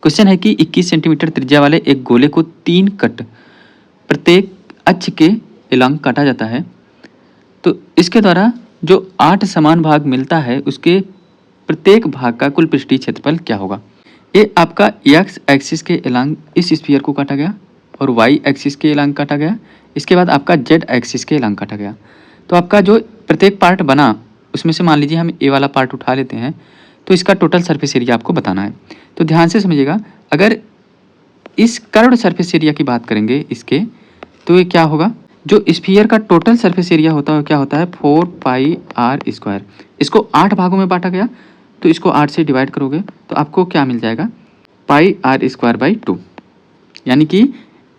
Question है कि 21 centimetre त्रिज्या वाले एक गोले को 3 कट प्रत्येक अक्ष के एलॉन्ग काटा जाता है, तो इसके द्वारा जो 8 समान भाग मिलता है उसके प्रत्येक भाग का कुल पृष्ठीय क्षेत्रफल क्या होगा। ये आपका एक्स एक्सिस के एलॉन्ग इस स्फीयर को काटा गया और वाई एक्सिस के एलॉन्ग काटा गया, इसके बाद आपका जेड एक्सिस के एलॉन्ग काटा गया। तो आपका जो प्रत्येक पार्ट बना उसमें से मान लीजिए हम ए वाला पार्ट उठा लेते हैं, तो इसका टोटल सरफेस एरिया आपको बताना है। तो ध्यान से समझिएगा, अगर इस कर्व्ड सरफेस एरिया की बात करेंगे इसके, तो ये क्या होगा, जो स्फीयर का टोटल सरफेस एरिया होता है क्या होता है 4 पाई आर स्क्वायर। इसको 8 भागों में बांटा गया, तो इसको 8 से डिवाइड करोगे तो आपको क्या मिल जाएगा पाई आर स्क्वायर बाई 2, यानी कि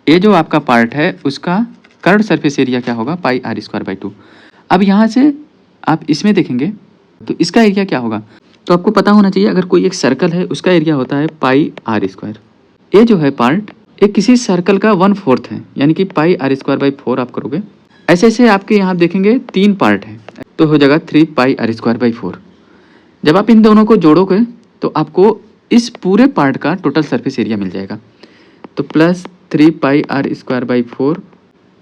ये जो आपका पार्ट है उसका कर्व्ड सरफेस एरिया क्या होगा पाई आर स्क्वायर बाई 2। अब यहाँ से आप इसमें देखेंगे तो इसका एरिया क्या होगा, तो आपको पता होना चाहिए अगर कोई एक सर्कल है उसका एरिया होता है पाई आर स्क्वायर। ये जो है पार्ट एक किसी सर्कल का 1/4 है, यानी कि पाई आर स्क्वायर बाई 4 आप करोगे। ऐसे ऐसे आपके यहाँ देखेंगे 3 पार्ट है तो हो जाएगा 3 पाई आर स्क्वायर बाई 4। जब आप इन दोनों को जोड़ोगे तो आपको इस पूरे पार्ट का टोटल सरफेस एरिया मिल जाएगा। तो plus 3 pi r square by 4,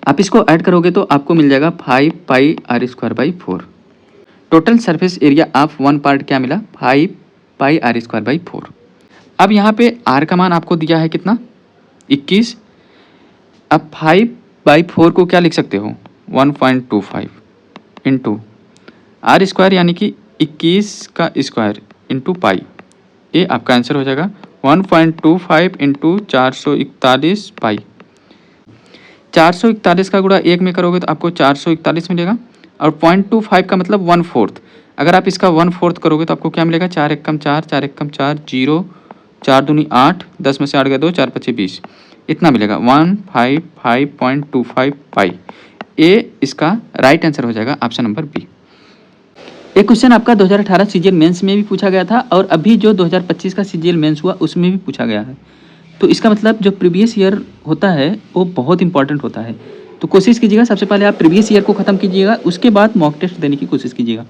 आप इसको ऐड करोगे तो आपको मिल जाएगा 5 pi r square by 4। Total surface area of one part क्या मिला 5 पाई आर स्क्वायर बाई 4। अब यहाँ पे आर का मान आपको दिया है कितना 21। अब 5 बाई 4 को क्या लिख सकते हो 1.25 इंटू आर स्क्वायर, यानी कि 21 का स्क्वायर इंटू पाई। ये आपका आंसर हो जाएगा 1.25 इंटू 441 पाई। 441 का गुणा 1 में करोगे तो आपको 441 मिलेगा, और 0.25 का मतलब 1/4। अगर आप इसका 1/4 करोगे तो आपको क्या मिलेगा 4 एकम 4, 4 एकम 4, 0, 4 दूनी 8, 10 में से 8 गया 2, 4 पच्चीस 20, इतना मिलेगा 155.25 पाई। ये इसका राइट आंसर हो जाएगा ऑप्शन नंबर बी। एक क्वेश्चन आपका 2018 सीजीएल मेंस में भी पूछा गया था और अभी जो 2025 का सीजीएल मेंस हुआ उसमें भी पूछा गया है। तो इसका मतलब जो प्रीवियस ईयर होता है वो बहुत इंपॉर्टेंट होता है। तो कोशिश कीजिएगा सबसे पहले आप प्रीवियस ईयर को ख़त्म कीजिएगा, उसके बाद मॉक टेस्ट देने की कोशिश कीजिएगा।